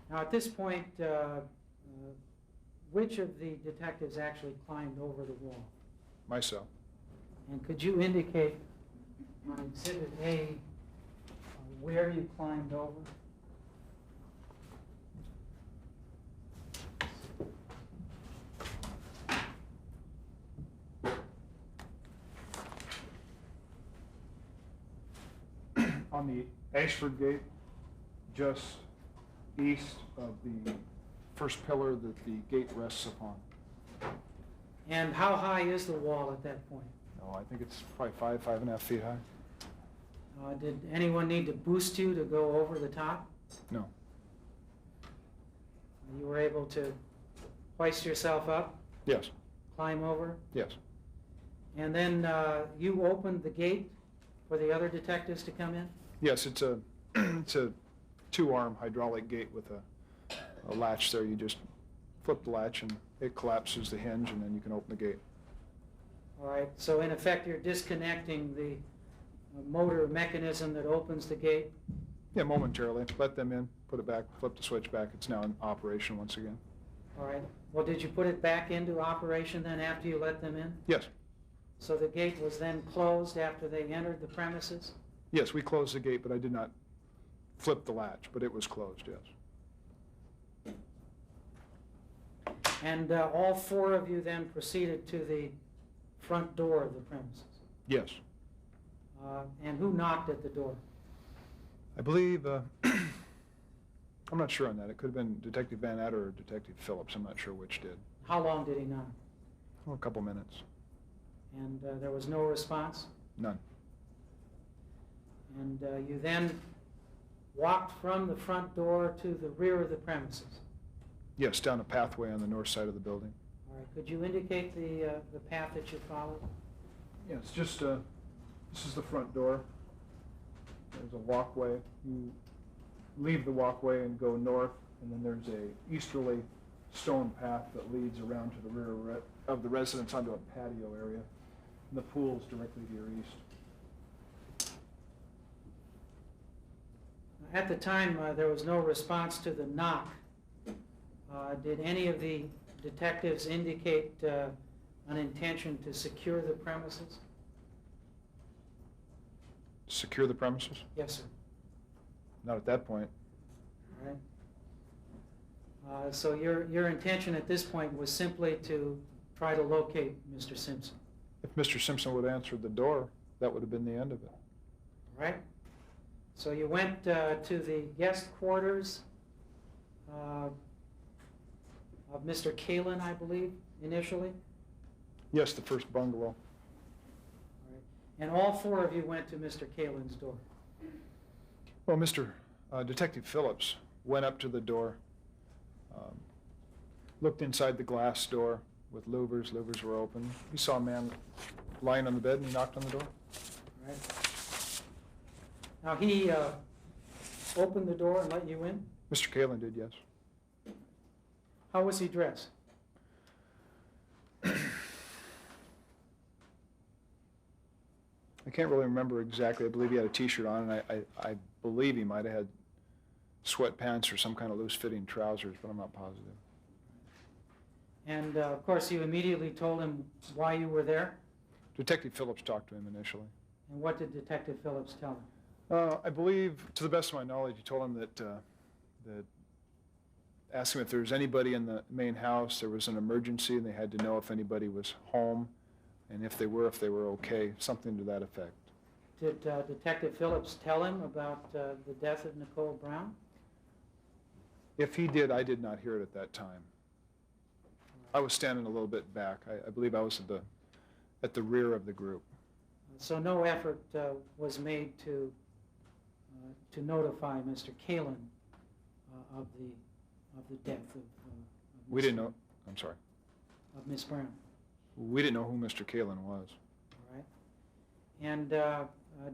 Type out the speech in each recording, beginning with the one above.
Now, at this point, which of the detectives actually climbed over the wall? Myself. And could you indicate on Exhibit A where you climbed over? On the Ashford Gate, just east of the first pillar that the gate rests upon. And how high is the wall at that point? Oh, I think it's probably 5.5 feet high. Did anyone need to boost you to go over the top? No. You were able to hoist yourself up, Yes. climb over, Yes. and then you opened the gate for the other detectives to come in? Yes, it's a it's a two-arm hydraulic gate with a latch there. You just flip the latch and it collapses the hinge, and then you can open the gate. All right, so in effect you're disconnecting the motor mechanism that opens the gate? Yeah, momentarily. Let them in, put it back, flip the switch back. It's now in operation once again. All right. Well, did you put it back into operation then after you let them in? Yes. So the gate was then closed after they entered the premises? Yes, we closed the gate, but I did not flip the latch, but it was closed, yes. And all four of you then proceeded to the front door of the premises? Yes. And who knocked at the door? I believe, I'm not sure on that. It could have been Detective Van Adder or Detective Phillips. I'm not sure which did. How long did he knock? Oh, a couple minutes. And there was no response? None. And you then walked from the front door to the rear of the premises? Yes, down a pathway on the north side of the building. All right. Could you indicate the path that you followed? Yeah, it's just, this is the front door. There's a walkway. You leave the walkway and go north, and then there's a easterly stone path that leads around to the rear of the residence onto a patio area. And the pool's directly to your east. At the time, there was no response to the knock. Did any of the detectives indicate an intention to secure the premises? Secure the premises? Yes, sir. Not at that point. All right. So your intention at this point was simply to try to locate Mr. Simpson? If Mr. Simpson would have answered the door, that would have been the end of it. All right. So you went to the guest quarters of Mr. Kalin, I believe, initially? Yes, the first bungalow. All right. And all four of you went to Mr. Kalin's door? Well, Detective Phillips went up to the door, looked inside the glass door with louvers. Louvers were open. He saw a man lying on the bed, and he knocked on the door. All right. Now, he opened the door and let you in? Mr. Kalin did, yes. How was he dressed? I can't really remember exactly. I believe he had a T-shirt on, and I believe he might have had sweatpants or some kind of loose-fitting trousers, but I'm not positive. And, of course, you immediately told him why you were there? Detective Phillips talked to him initially. And what did Detective Phillips tell him? I believe, to the best of my knowledge, he told him that asked him if there was anybody in the main house. There was an emergency, and they had to know if anybody was home, and if they were okay, something to that effect. Did Detective Phillips tell him about the death of Nicole Brown? If he did, I did not hear it at that time. I was standing a little bit back. I believe I was at the rear of the group. So no effort was made to notify Mr. Kalin of the death of We didn't know. I'm sorry. Of Miss Brown. We didn't know who Mr. Kalin was. All right. And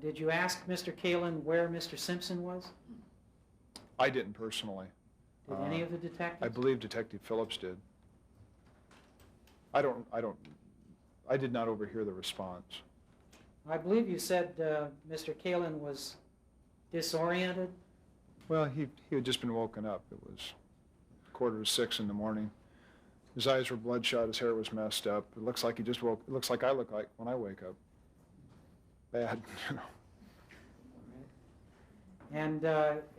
did you ask Mr. Kalin where Mr. Simpson was? I didn't personally. Did any of the detectives? I believe Detective Phillips did. I did not overhear the response. I believe you said Mr. Kalin was disoriented. Well, he had just been woken up. It was 5:45 in the morning. His eyes were bloodshot, his hair was messed up. It looks like he just woke, it looks like I look like when I wake up. Bad, you know. And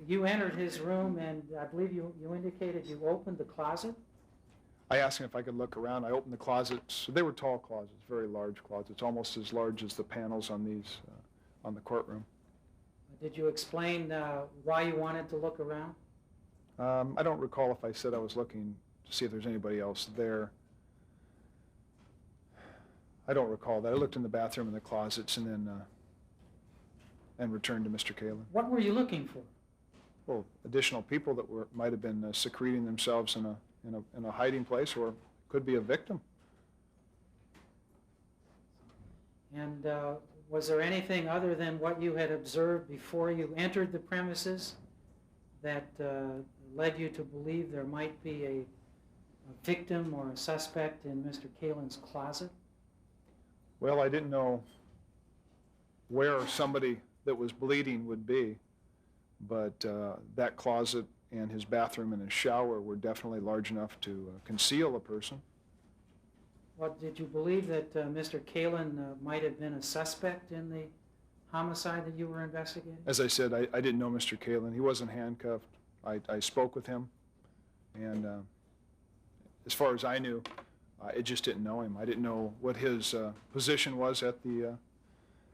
you entered his room, and I believe you indicated you opened the closet? I asked him if I could look around. I opened the closets. They were tall closets, very large closets, almost as large as the panels on these, on the courtroom. Did you explain why you wanted to look around? I don't recall if I said I was looking to see if there's anybody else there. I don't recall that. I looked in the bathroom and the closets and then and returned to Mr. Kalin. What were you looking for? Well, additional people that might have been secreting themselves in a hiding place, or could be a victim. And was there anything other than what you had observed before you entered the premises that led you to believe there might be a victim or a suspect in Mr. Kalin's closet? Well, I didn't know where somebody that was bleeding would be, but that closet and his bathroom and his shower were definitely large enough to conceal a person. What, did you believe that Mr. Kalin might have been a suspect in the homicide that you were investigating? As I said, I didn't know Mr. Kalin. He wasn't handcuffed. I spoke with him, and as far as I knew, I just didn't know him. I didn't know what his position was at the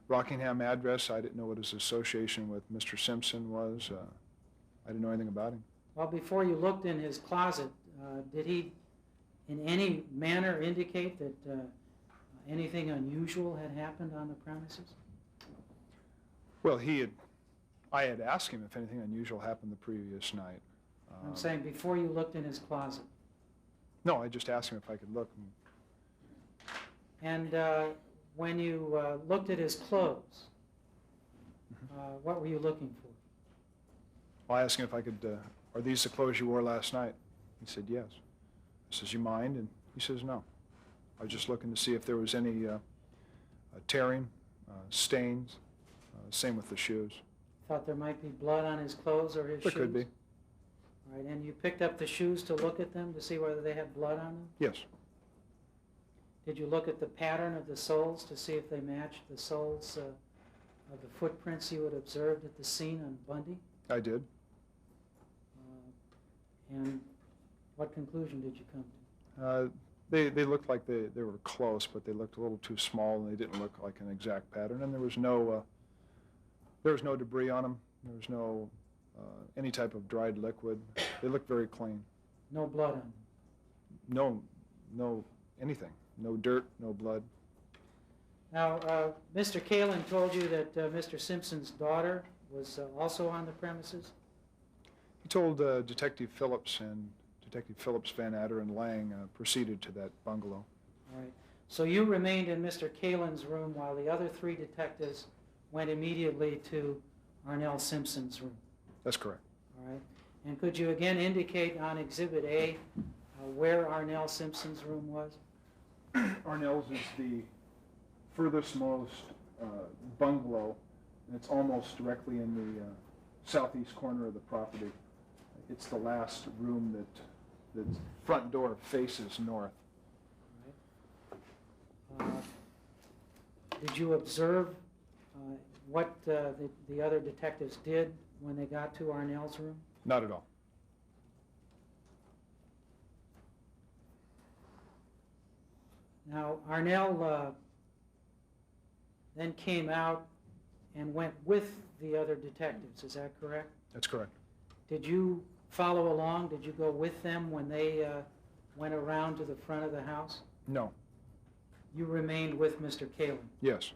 Rockingham address. I didn't know what his association with Mr. Simpson was. I didn't know anything about him. Well, before you looked in his closet, did he in any manner indicate that anything unusual had happened on the premises? Well, I had asked him if anything unusual happened the previous night. I'm saying before you looked in his closet. No, I just asked him if I could look. And when you looked at his clothes, what were you looking for? Well, I asked him if I could, are these the clothes you wore last night? He said, yes. I says, you mind? And he says, no. I was just looking to see if there was any tearing, stains, same with the shoes. Thought there might be blood on his clothes or his shoes? There could be. All right, and you picked up the shoes to look at them to see whether they had blood on them? Yes. Did you look at the pattern of the soles to see if they matched the soles of the footprints you had observed at the scene on Bundy? I did. And what conclusion did you come to? They looked like they were close, but they looked a little too small, and they didn't look like an exact pattern. And there was no debris on them. There was no any type of dried liquid. They looked very clean. No blood on them? No anything. No dirt, no blood. Now, Mr. Kalin told you that Mr. Simpson's daughter was also on the premises? He told Detective Phillips, and Detective Phillips, Van Adder, and Lang proceeded to that bungalow. All right. So you remained in Mr. Kalin's room while the other three detectives went immediately to Arnelle Simpson's room? That's correct. All right. And could you again indicate on Exhibit A where Arnelle Simpson's room was? Arnelle's is the furthest bungalow, and it's almost directly in the southeast corner of the property. It's the last room that the front door faces north. All right. Did you observe what the other detectives did when they got to Arnelle's room? Not at all. Now, Arnelle then came out and went with the other detectives, is that correct? That's correct. Did you follow along? Did you go with them when they went around to the front of the house? No. You remained with Mr. Kalin? Yes.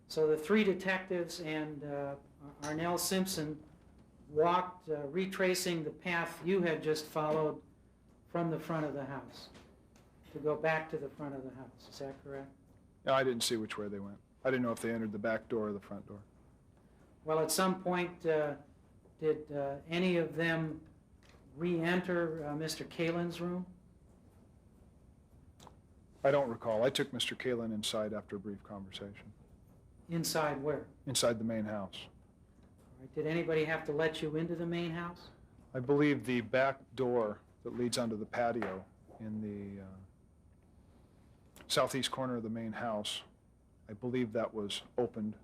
So the three detectives and Arnelle Simpson walked, retracing the path you had just followed from the front of the house to go back to the front of the house. Is that correct? No, I didn't see which way they went. I didn't know if they entered the back door or the front door. Well, at some point, did any of them re-enter Mr. Kalin's room? I don't recall. I took Mr. Kalin inside after a brief conversation. Inside where? Inside the main house. All right. Did anybody have to let you into the main house? I believe the back door that leads onto the patio in the southeast corner of the main house, I believe that was opened.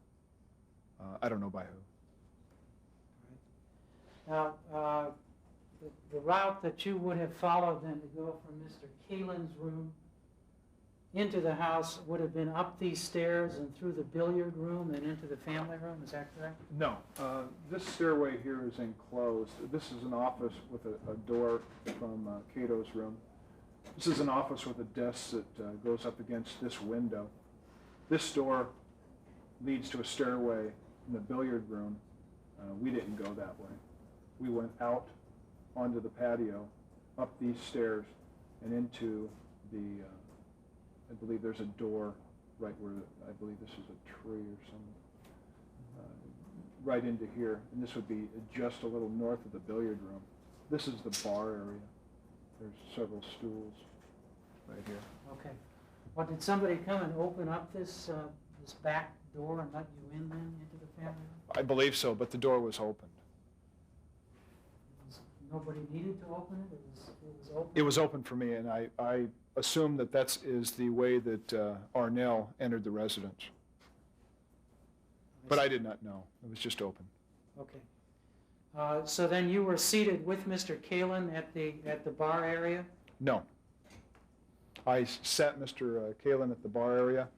I don't know by who. Now, the route that you would have followed then to go from Mr. Kalin's room into the house would have been up these stairs and through the billiard room and into the family room, is that correct? No. This stairway here is enclosed. This is an office with a door from Cato's room. This is an office with a desk that goes up against this window. This door leads to a stairway in the billiard room. We didn't go that way. We went out onto the patio, up these stairs, and into the, I believe there's a door right where, I believe this is a tree or something, right into here. And this would be just a little north of the billiard room. This is the bar area. There's several stools right here. Okay. Well, did somebody come and open up this this back door and let you in then into the family room? I believe so, but the door was opened. Nobody needed to open it? It was open? It was open for me, and I assume that that is the way that Arnelle entered the residence. But I did not know. It was just open. Okay. So then you were seated with Mr. Kalin at the bar area? No. I sat Mr. Kalin at the bar area,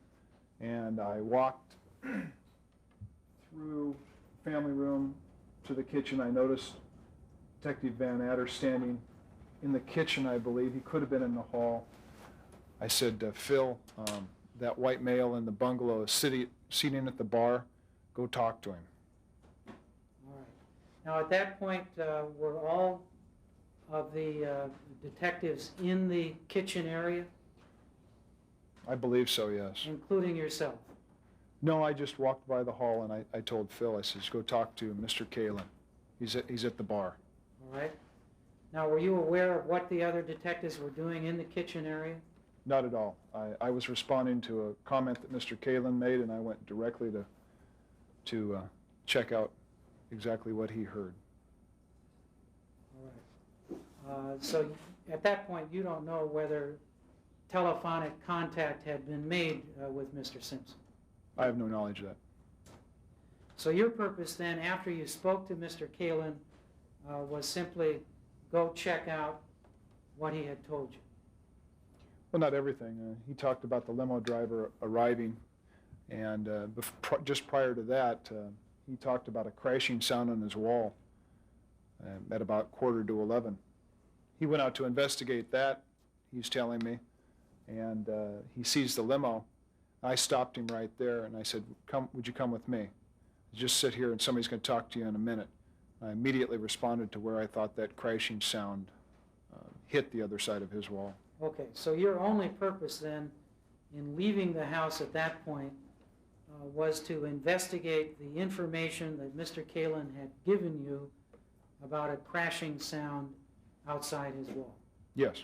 and I walked through family room to the kitchen. I noticed Detective Van Adder standing in the kitchen, I believe. He could have been in the hall. I said, Phil, that white male in the bungalow is sitting at the bar. Go talk to him. All right. Now, at that point, were all of the detectives in the kitchen area? I believe so, yes. Including yourself? No, I just walked by the hall, and I told Phil, I said, go talk to Mr. Kalin. He's at the bar. All right. Now, were you aware of what the other detectives were doing in the kitchen area? Not at all. I was responding to a comment that Mr. Kalin made, and I went directly to check out exactly what he heard. All right. So at that point, you don't know whether telephonic contact had been made with Mr. Simpson? I have no knowledge of that. So your purpose then, after you spoke to Mr. Kalin, was simply go check out what he had told you? Well, not everything. He talked about the limo driver arriving, and just prior to that, he talked about a crashing sound on his wall at about 10:45. He went out to investigate that, he's telling me, and he sees the limo. I stopped him right there, and I said, would you come with me? Just sit here, and somebody's going to talk to you in a minute. I immediately responded to where I thought that crashing sound hit the other side of his wall. Okay, so your only purpose then in leaving the house at that point was to investigate the information that Mr. Kalin had given you about a crashing sound outside his wall. Yes.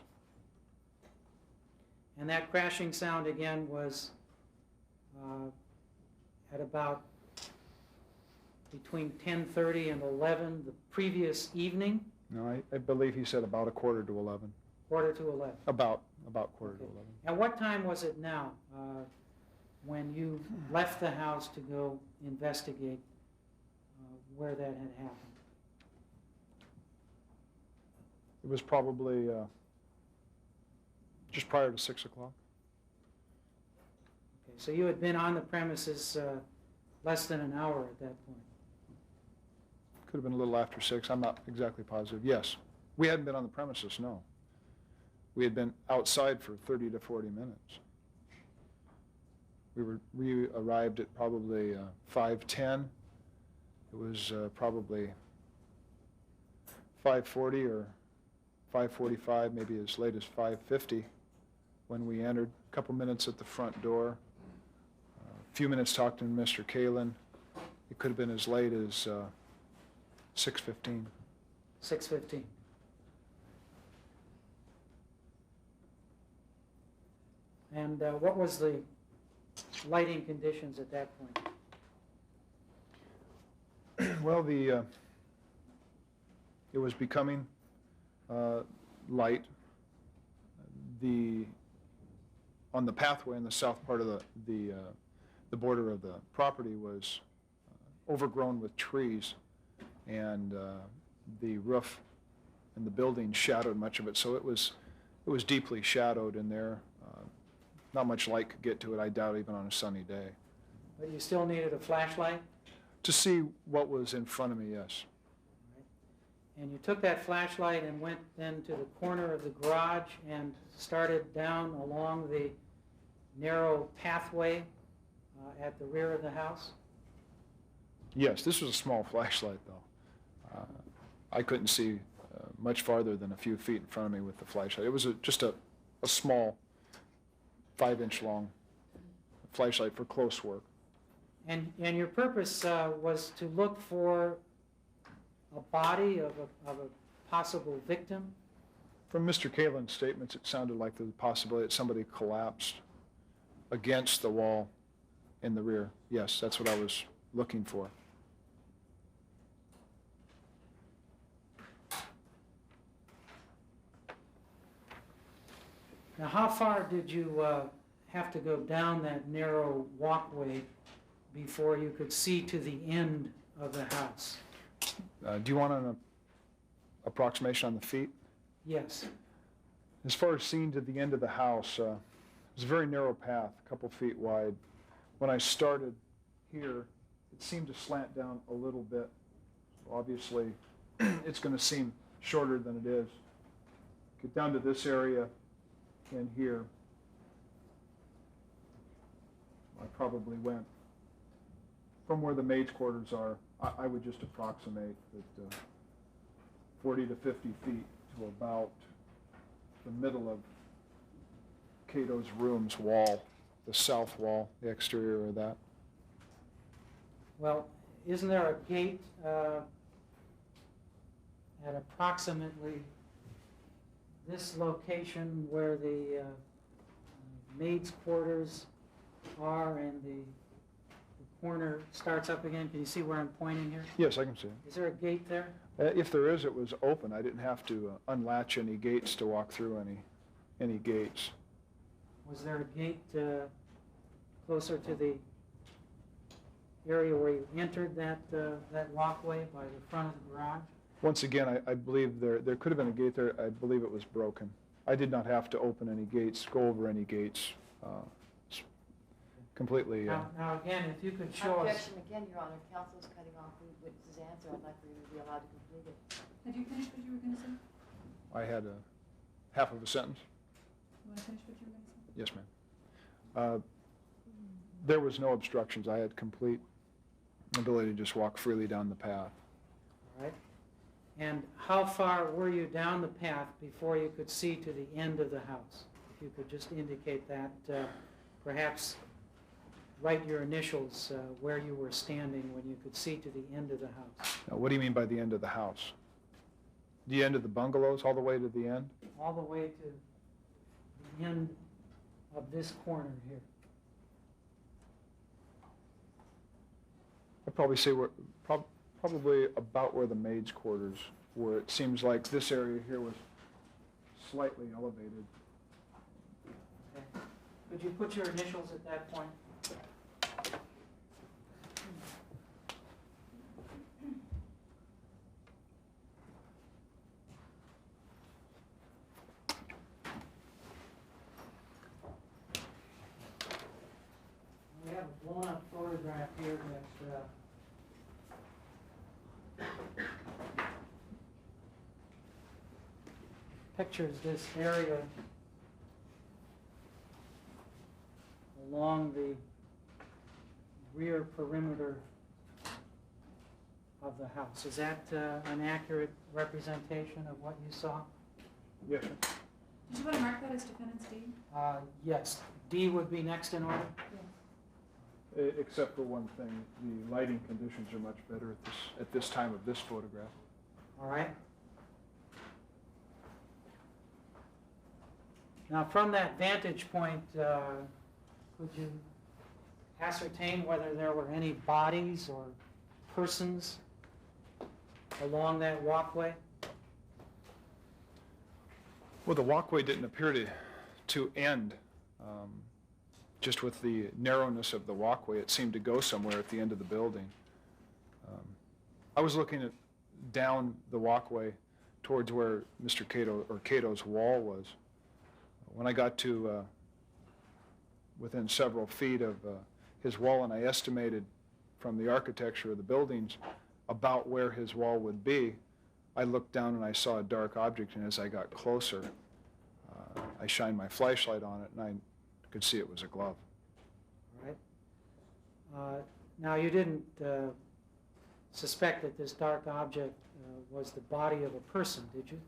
And that crashing sound again was at about between 10:30 and 11 the previous evening? No, I believe he said about 11:45. 10:45. About 11:45. And what time was it now when you left the house to go investigate where that had happened? It was probably just prior to 6 o'clock. Okay, so you had been on the premises less than an hour at that point. Could have been a little after 6. I'm not exactly positive. Yes. We hadn't been on the premises, no. We had been outside for 30 to 40 minutes. We arrived at probably 5:10. It was probably 5:40 or 5:45, maybe as late as 5:50 when we entered. A couple minutes at the front door. A few minutes talking to Mr. Kalin. It could have been as late as 6:15. 6:15. And what was the lighting conditions at that point? Well, It was becoming light. On the pathway in the south part of the border of the property was overgrown with trees, and the roof and the building shadowed much of it, so it was deeply shadowed in there. Not much light could get to it, I doubt, even on a sunny day. But you still needed a flashlight? To see what was in front of me, yes. And you took that flashlight and went then to the corner of the garage and started down along the narrow pathway at the rear of the house? Yes, this was a small flashlight, though. I couldn't see much farther than a few feet in front of me with the flashlight. It was just a small 5-inch long flashlight for close work. And your purpose was to look for a body of a possible victim? From Mr. Kalin's statements, it sounded like the possibility that somebody collapsed against the wall in the rear. Yes, that's what I was looking for. Now, how far did you have to go down that narrow walkway before you could see to the end of the house? Do you want an approximation on the feet? Yes. As far as seeing to the end of the house, it was a very narrow path, a couple feet wide. When I started here, it seemed to slant down a little bit. So obviously, it's going to seem shorter than it is. Get down to this area and here. I probably went from where the maids' quarters are. I would just approximate that 40 to 50 feet to about the middle of Cato's room's wall, the south wall, the exterior of that. Well, isn't there a gate at approximately this location where the maids' quarters are and the corner starts up again? Can you see where I'm pointing here? Yes, I can see it. Is there a gate there? If there is, it was open. I didn't have to unlatch any gates to walk through any gates. Was there a gate closer to the area where you entered that walkway by the front of the garage? Once again, I believe there could have been a gate there. I believe it was broken. I did not have to open any gates, go over any gates. Completely. Now again, if you could show us. Objection again, Your Honor. Counsel's cutting off the witness's answer. I'd like for you to be allowed to complete it. Have you finished what you were going to say? I had half of a sentence. You want to finish what you were going to say? Yes, ma'am. There was no obstructions. I had complete ability to just walk freely down the path. All right. And how far were you down the path before you could see to the end of the house? If you could just indicate that, perhaps write your initials where you were standing when you could see to the end of the house. Now, what do you mean by the end of the house? The end of the bungalows, all the way to the end? All the way to the end of this corner here. I'd probably say we're probably about where the maids' quarters were. It seems like this area here was slightly elevated. Okay. Could you put your initials at that point? We have a blown-up photograph here that pictures this area along the rear perimeter of the house. Is that an accurate representation of what you saw? Yes. Did you want to mark that as defendant's D? Yes. D would be next in order? Yes. Except for one thing, the lighting conditions are much better at this time of this photograph. All right. Now, from that vantage point, could you ascertain whether there were any bodies or persons along that walkway? Well, the walkway didn't appear to end. Just with the narrowness of the walkway, it seemed to go somewhere at the end of the building. I was looking down the walkway towards where Mr. Cato's wall was. When I got to within several feet of his wall, and I estimated from the architecture of the buildings about where his wall would be, I looked down and I saw a dark object, and as I got closer, I shined my flashlight on it, and I could see it was a glove. All right. Now, you didn't suspect that this dark object was the body of a person, did you?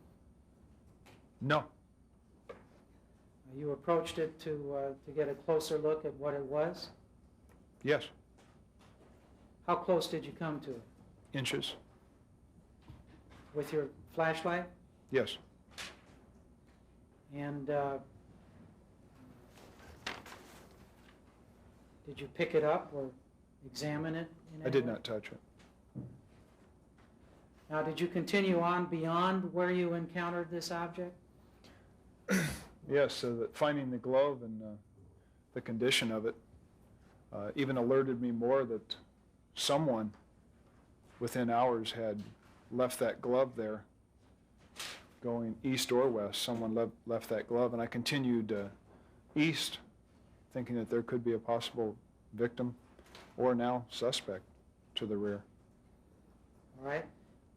No. You approached it to get a closer look at what it was? Yes. How close did you come to it? Inches. With your flashlight? Yes. And did you pick it up or examine it? I did not touch it. Now, did you continue on beyond where you encountered this object? Yes, so that finding the glove and the condition of it even alerted me more that someone within hours had left that glove there going east or west. Someone left that glove, and I continued east thinking that there could be a possible victim or now suspect to the rear. All right.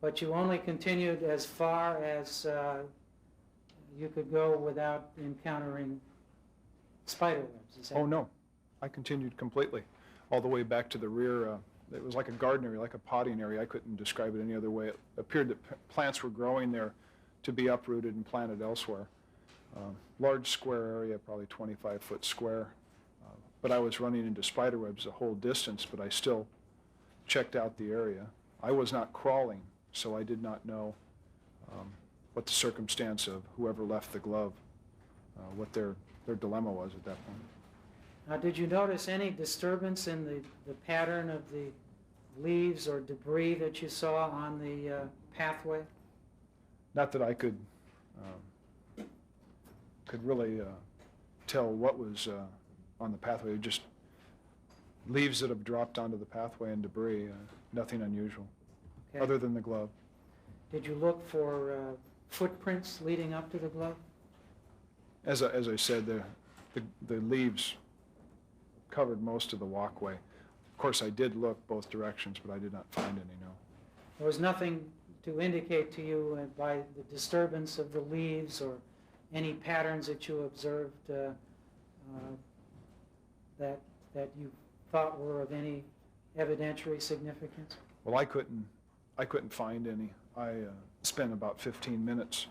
But you only continued as far as you could go without encountering spider webs, is that? Oh, no. I continued completely, all the way back to the rear. It was like a garden area, like a potting area. I couldn't describe it any other way. It appeared that plants were growing there to be uprooted and planted elsewhere. Large square area, probably 25-foot square. But I was running into spider webs the whole distance, but I still checked out the area. I was not crawling, so I did not know what the circumstance of whoever left the glove, what their dilemma was at that point. Now, did you notice any disturbance in the pattern of the leaves or debris that you saw on the pathway? Not that I could really tell what was on the pathway. Just leaves that have dropped onto the pathway and debris. Nothing unusual, Okay. other than the glove. Did you look for footprints leading up to the glove? As I said, the leaves covered most of the walkway. Of course, I did look both directions, but I did not find any, no. There was nothing to indicate to you by the disturbance of the leaves or any patterns that you observed that you thought were of any evidentiary significance? Well, I couldn't find any. I spent about 15 minutes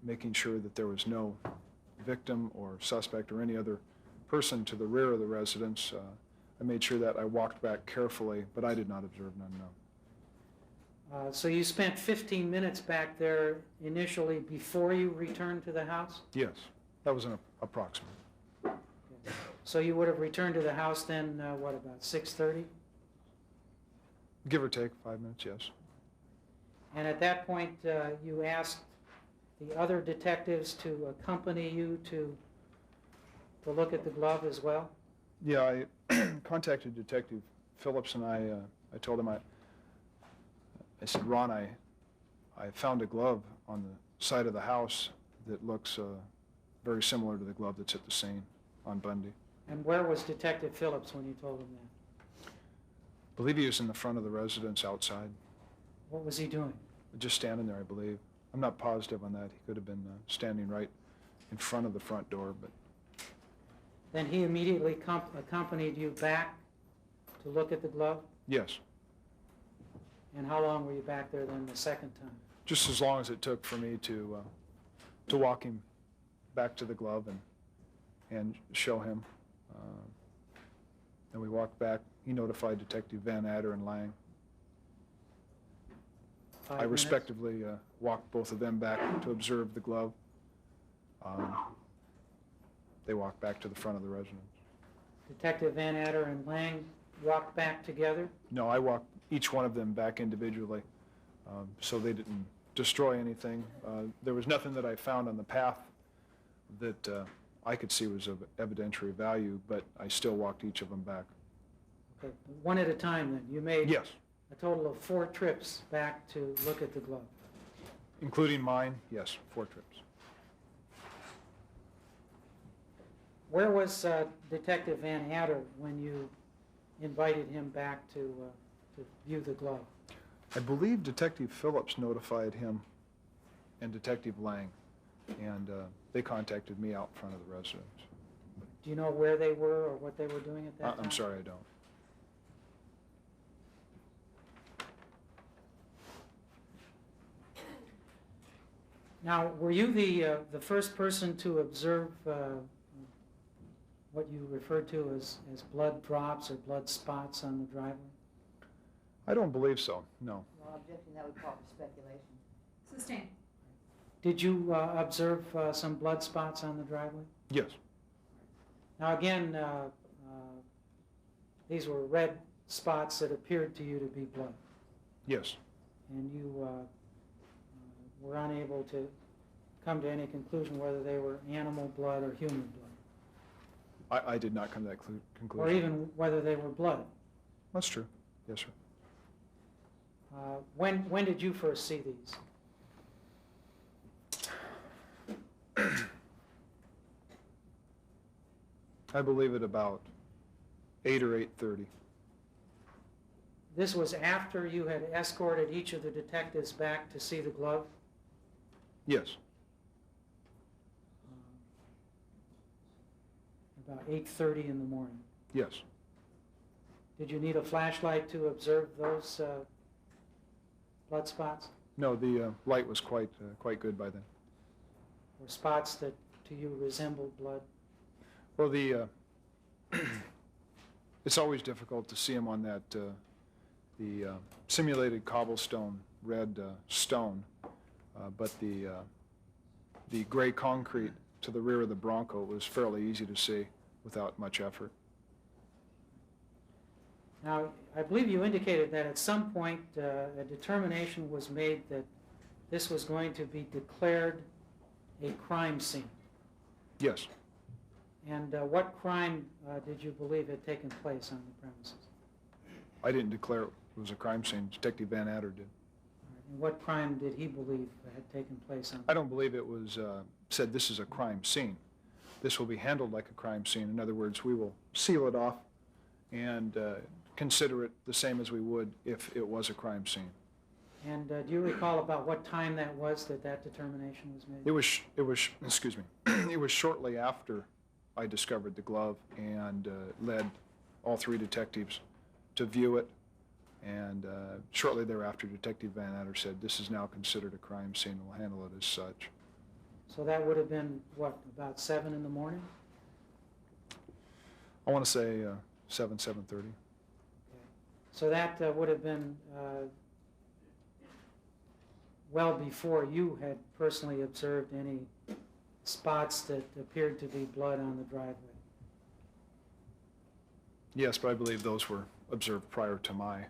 making sure that there was no victim or suspect or any other person to the rear of the residence. I made sure that I walked back carefully, but I did not observe none, no. So you spent 15 minutes back there initially before you returned to the house? Yes, that was an approximate. Okay. So you would have returned to the house then, what, about 6:30? Give or take 5 minutes, yes. And at that point, you asked the other detectives to accompany you to look at the glove as well? Yeah, I contacted Detective Phillips, and I told him, I said, Ron, I found a glove on the side of the house that looks very similar to the glove that's at the scene on Bundy. And where was Detective Phillips when you told him that? I believe he was in the front of the residence outside, What was he doing? just standing there, I believe. I'm not positive on that. He could have been standing right in front of the front door, but Then he immediately accompanied you back to look at the glove? yes, And how long were you back there then the second time? just as long as it took for me to walk him back to the glove and show him. Then we walked back. He notified Detective Van Adder and Lang. 5 I minutes? respectively walked both of them back to observe the glove. They walked back to the front of the residence. Detective Van Adder and Lang walked back together? No, I walked each one of them back individually, so they didn't destroy anything. There was nothing that I found on the path that I could see was of evidentiary value, but I still walked each of them back. Okay, one at a time then. You made Yes, a total of 4 trips back to look at the glove. including mine, yes, 4 trips. Where was Detective Van Adder when you invited him back to view the glove? I believe Detective Phillips notified him and Detective Lang, and they contacted me out front of the residence. Do you know where they were or what they were doing at that time? I'm sorry, I don't. Now, were you the first person to observe what you referred to as blood drops or blood spots on the driveway? I don't believe so, no. No objection, that would call for speculation. Sustained. Did you observe some blood spots on the driveway? Yes, Now again, these were red spots that appeared to you to be blood, yes. and you were unable to come to any conclusion whether they were animal blood or human blood, I did not come to that conclusion. or even whether they were blood. That's true, yes, sir. When did you first see these? I believe at about 8 or 8:30. This was after you had escorted each of the detectives back to see the glove? Yes, About 8:30 in the morning. yes. Did you need a flashlight to observe those blood spots, No, the light was quite good by then. or spots that to you resembled blood? Well, it's always difficult to see them on that, the simulated cobblestone red stone, but the gray concrete to the rear of the Bronco was fairly easy to see without much effort. Now, I believe you indicated that at some point a determination was made that this was going to be declared a crime scene. Yes, And what crime did you believe had taken place on the premises? I didn't declare it was a crime scene. Detective Van Adder did. And what crime did he believe had taken place on? I don't believe it was said this is a crime scene. This will be handled like a crime scene. In other words, we will seal it off and consider it the same as we would if it was a crime scene. And do you recall about what time that was that determination was made? It was excuse me, it was shortly after I discovered the glove and led all 3 detectives to view it. And shortly thereafter, Detective Van Adder said, this is now considered a crime scene, and we'll handle it as such. So that would have been, what, about 7 in the morning? I want to say 7:30. Okay. So that would have been well before you had personally observed any spots that appeared to be blood on the driveway. Yes, but I believe those were observed prior to my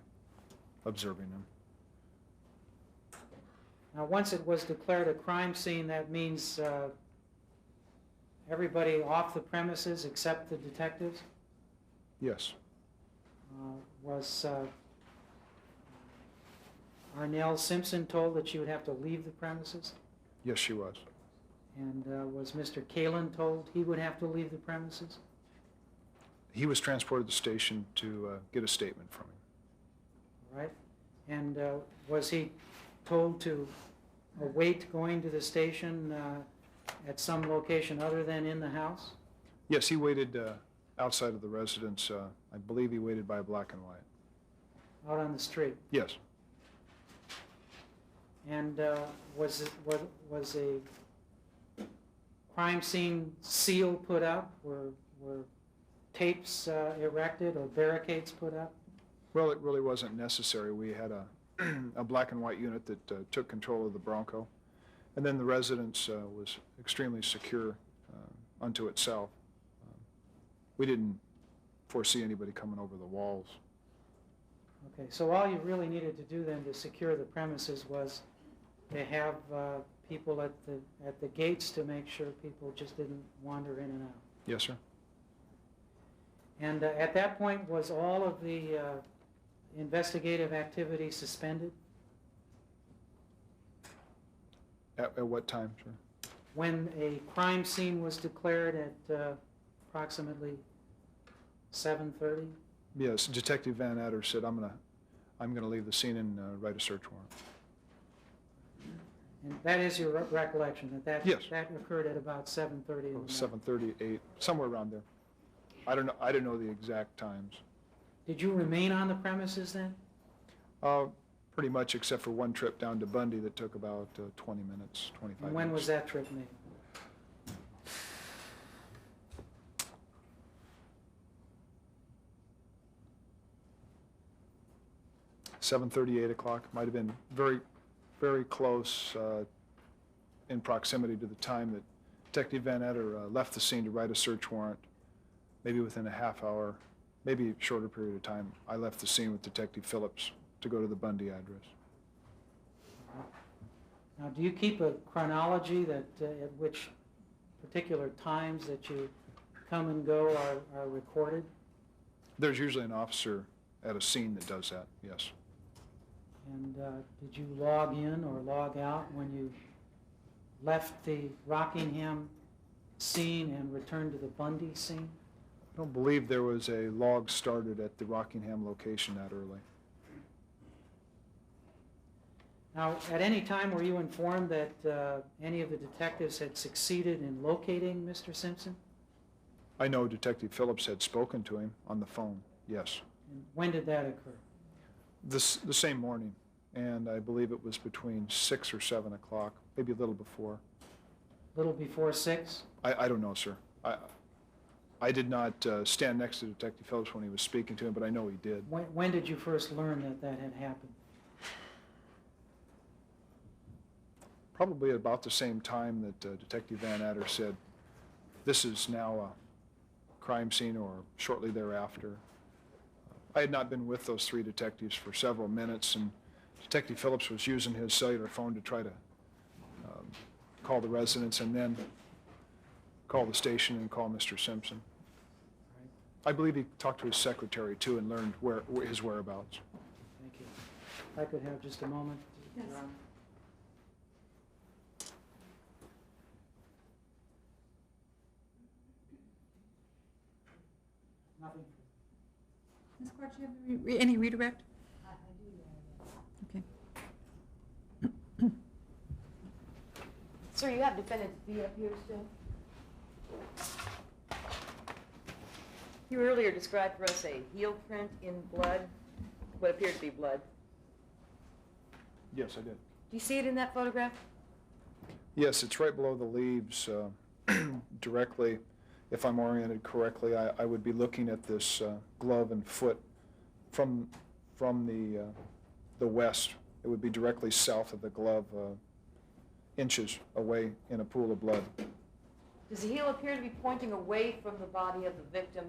observing them. Now, once it was declared a crime scene, that means everybody off the premises except the detectives? Yes, Was Arnelle Simpson told that she would have to leave the premises? yes, she was. And was Mr. Kalin told he would have to leave the premises? He was transported to the station to get a statement from him. All right. And was he told to await going to the station at some location other than in the house? Yes, he waited outside of the residence. I believe he waited by a black and white. Out on the street? Yes. And was a crime scene seal put up? Were tapes erected or barricades put up? Well, it really wasn't necessary. We had a black and white unit that took control of the Bronco. And then the residence was extremely secure unto itself. We didn't foresee anybody coming over the walls. Okay, so all you really needed to do then to secure the premises was to have people at the gates to make sure people just didn't wander in and out. Yes, sir. And at that point, was all of the investigative activity suspended? At what time, sir? When a crime scene was declared at approximately 7:30? Yes, Detective Van Adder said, I'm gonna leave the scene and write a search warrant. And that is your recollection, that Yes. that occurred at about 7:30 in the morning? 7:30, 8, somewhere around there. I don't know the exact times. Did you remain on the premises then? Pretty much, except for one trip down to Bundy that took about 20 minutes, 25 And when minutes. was that trip made? $7:30, 8 o'clock. Might have been very, very close in proximity to the time that Detective Van Adder left the scene to write a search warrant. Maybe within a half hour, maybe a shorter period of time, I left the scene with Detective Phillips to go to the Bundy address. Now, do you keep a chronology that at which particular times that you come and go are recorded? There's usually an officer at a scene that does that, yes. And did you log in or log out when you left the Rockingham scene and returned to the Bundy scene? I don't believe there was a log started at the Rockingham location that early. Now, at any time were you informed that any of the detectives had succeeded in locating Mr. Simpson? I know Detective Phillips had spoken to him on the phone, yes. And when did that occur? The same morning, and I believe it was between 6 or 7 o'clock, maybe a little before. A little before 6? I don't know, sir. I did not stand next to Detective Phillips when he was speaking to him, but I know he did. When did you first learn that that had happened? Probably about the same time that Detective Van Adder said, this is now a crime scene, or shortly thereafter. I had not been with those three detectives for several minutes, and Detective Phillips was using his cellular phone to try to call the residents and then call the station and call Mr. Simpson. I believe he talked to his secretary, too, and learned his whereabouts. Thank you. If I could have just a moment. Yes. Your Honor. Nothing. Ms. Clark, do you have any redirect? I do, yeah. Okay. Sir, you have defendant B up here still? You earlier described for us a heel print in blood, what appeared to be blood. Yes, I did. Do you see it in that photograph? Yes, it's right below the leaves, directly. If I'm oriented correctly, I would be looking at this glove and foot from the west. It would be directly south of the glove, inches away in a pool of blood. Does the heel appear to be pointing away from the body of the victim?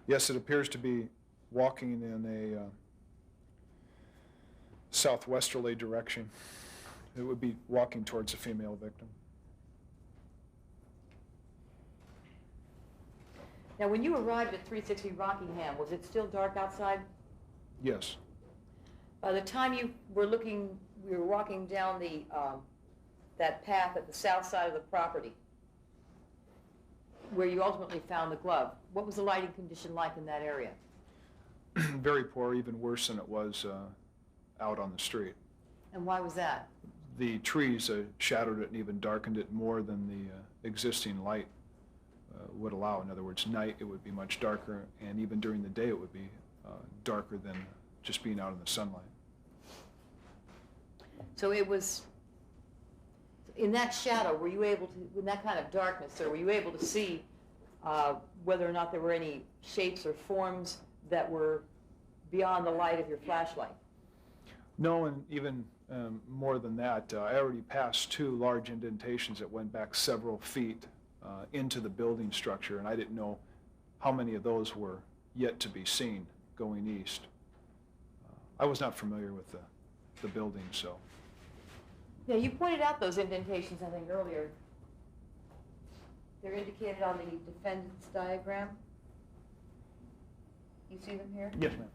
Yes, it appears to be walking in a southwesterly direction. It would be walking towards the female victim. Now, when you arrived at 360 Rockingham, was it still dark outside? Yes. By the time you were walking down the that path at the south side of the property, where you ultimately found the glove, what was the lighting condition like in that area? Very poor, even worse than it was out on the street. And why was that? The trees shadowed it and even darkened it more than the existing light would allow. In other words, night it would be much darker, and even during the day it would be darker than just being out in the sunlight. So it was, in that shadow, were you able to, in that kind of darkness, sir, were you able to see whether or not there were any shapes or forms that were beyond the light of your flashlight? No, and even more than that, I already passed two large indentations that went back several feet into the building structure, and I didn't know how many of those were yet to be seen going east. I was not familiar with the building, so Yeah, you pointed out those indentations, I think, earlier. They're indicated on the defendant's diagram. You see them here? Yes, ma'am.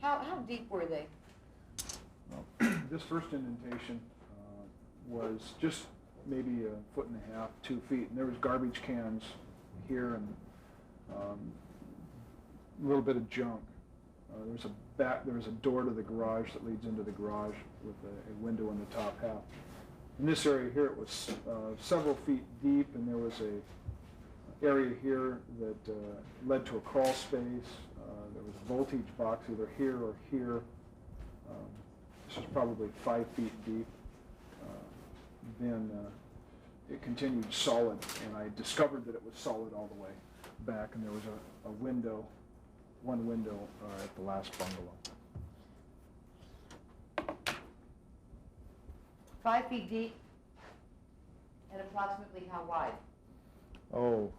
How deep were they? Well, this first indentation was just maybe 1.5 feet, 2 feet, and there was garbage cans here and a little bit of junk. There was a door to the garage that leads into the garage with a window in the top half. In this area here, it was several feet deep, and there was a area here that led to a crawl space. There was a voltage box either here or here. This was probably 5 feet deep. Then it continued solid, and I discovered that it was solid all the way back, and there was a window, one window at the last bungalow. 5 feet deep and approximately how wide? Oh,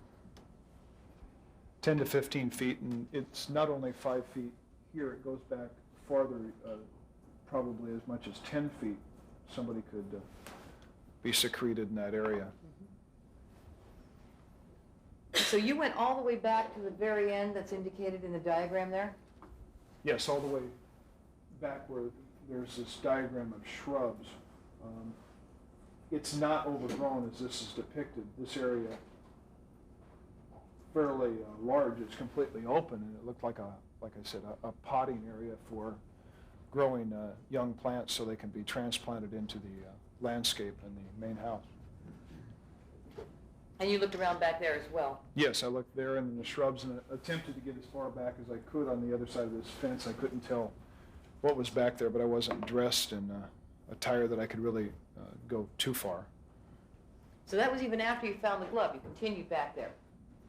10 to 15 feet, and it's not only 5 feet here, it goes back farther, probably as much as 10 feet. Somebody could be secreted in that area. So you went all the way back to the very end that's indicated in the diagram there? Yes, all the way back where there's this diagram of shrubs. It's not overgrown as this is depicted. This area, fairly large, it's completely open, and it looked like I said, a potting area for growing young plants so they can be transplanted into the landscape in the main house. And you looked around back there as well? Yes, I looked there and in the shrubs and attempted to get as far back as I could on the other side of this fence. I couldn't tell what was back there, but I wasn't dressed in attire that I could really go too far. So that was even after you found the glove. You continued back there?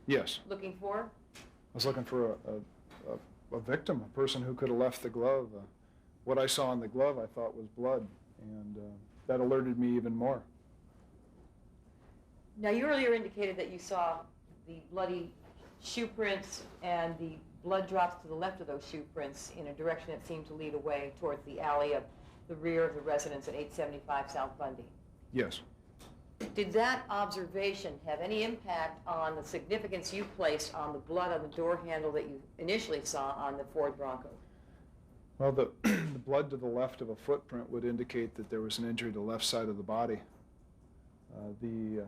Yes. Looking for? I was looking for a victim, a person who could have left the glove. What I saw in the glove I thought was blood, and that alerted me even more. Now, you earlier indicated that you saw the bloody shoe prints and the blood drops to the left of those shoe prints in a direction that seemed to lead away towards the alley of the rear of the residence at 875 South Bundy. Yes. Did that observation have any impact on the significance you placed on the blood on the door handle that you initially saw on the Ford Bronco? Well, the blood to the left of a footprint would indicate that there was an injury to the left side of the body. The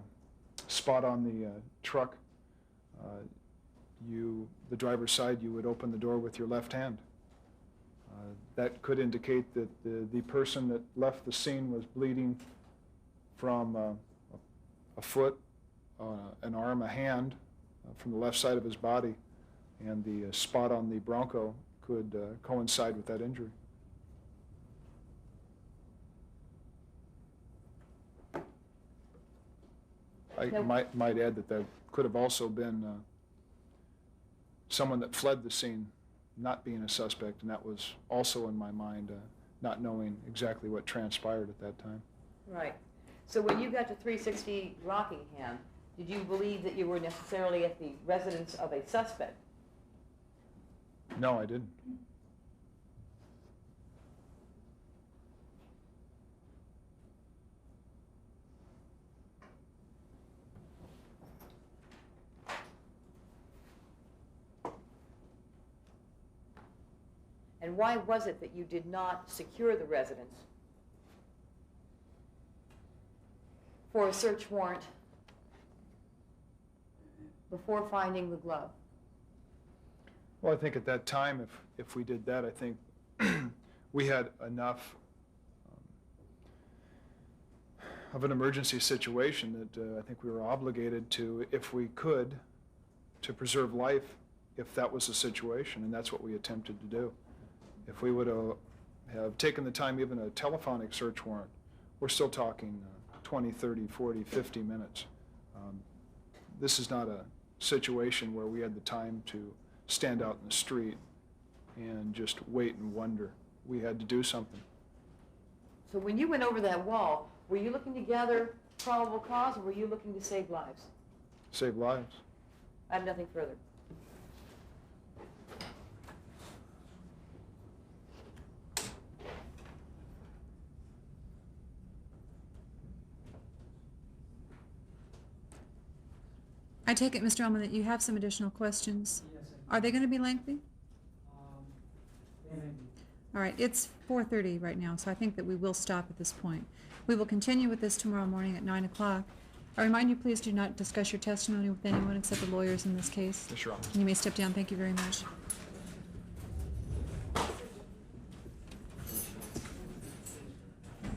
spot on the truck, the driver's side, you would open the door with your left hand. That could indicate that the person that left the scene was bleeding from a foot, an arm, a hand, from the left side of his body, and the spot on the Bronco could coincide with that injury. I might add that there could have also been someone that fled the scene, not being a suspect, and that was also in my mind, not knowing exactly what transpired at that time. Right. So when you got to 360 Rockingham, did you believe that you were necessarily at the residence of a suspect? No, I didn't. And why was it that you did not secure the residence for a search warrant before finding the glove? Well, I think at that time, if we did that, I think we had enough of an emergency situation that I think we were obligated to, if we could, to preserve life if that was the situation, and that's what we attempted to do. If we would have taken the time, even a telephonic search warrant, we're still talking 20, 30, 40, 50 minutes. This is not a situation where we had the time to stand out in the street and just wait and wonder. We had to do something. So when you went over that wall, were you looking to gather probable cause, or were you looking to save lives? Save lives. I have nothing further. I take it, Mr. Uelmen, that you have some additional questions. Yes, Are they going to be lengthy? maybe. All right, it's 4:30 right now, so I think that we will stop at this point. We will continue with this tomorrow morning at 9 o'clock. I remind you, please do not discuss your testimony with anyone except the lawyers in this case. Yes, Your Honor. You may step down. Thank you very much.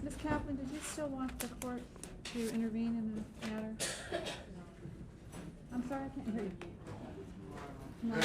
Ms. Kaplan, did you still want the court to intervene in the matter? I'm sorry, I can't hear you. No.